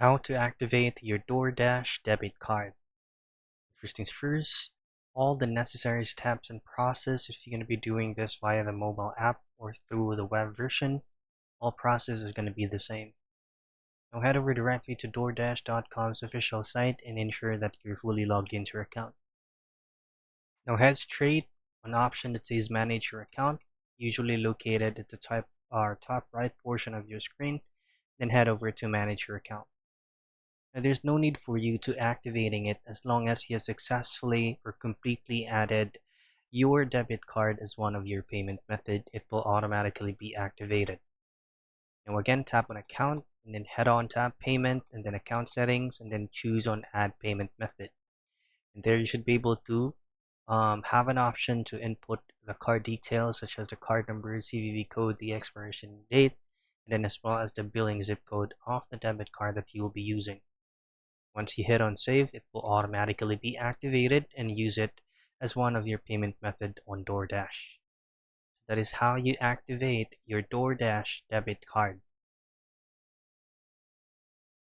How to activate your Doordash debit card. First things first, all the necessary steps and process, if you're going to be doing this via the mobile app or through the web version, all process is going to be the same. Now head over directly to DoorDash.com's official site and ensure that you're fully logged into your account. Now head straight on an option that says Manage Your Account, usually located at the top right portion of your screen. Then head over to Manage Your Account. Now, there's no need for you to activating it as long as you have successfully or completely added your debit card as one of your payment method. It will automatically be activated. Now again, tap on account and then head on tap payment and then account settings and then choose on add payment method. And there you should be able to have an option to input the card details such as the card number, CVV code, the expiration date, and then as well as the billing zip code of the debit card that you will be using. Once you hit on save, it will automatically be activated and use it as one of your payment method on DoorDash. That is how you activate your DoorDash debit card.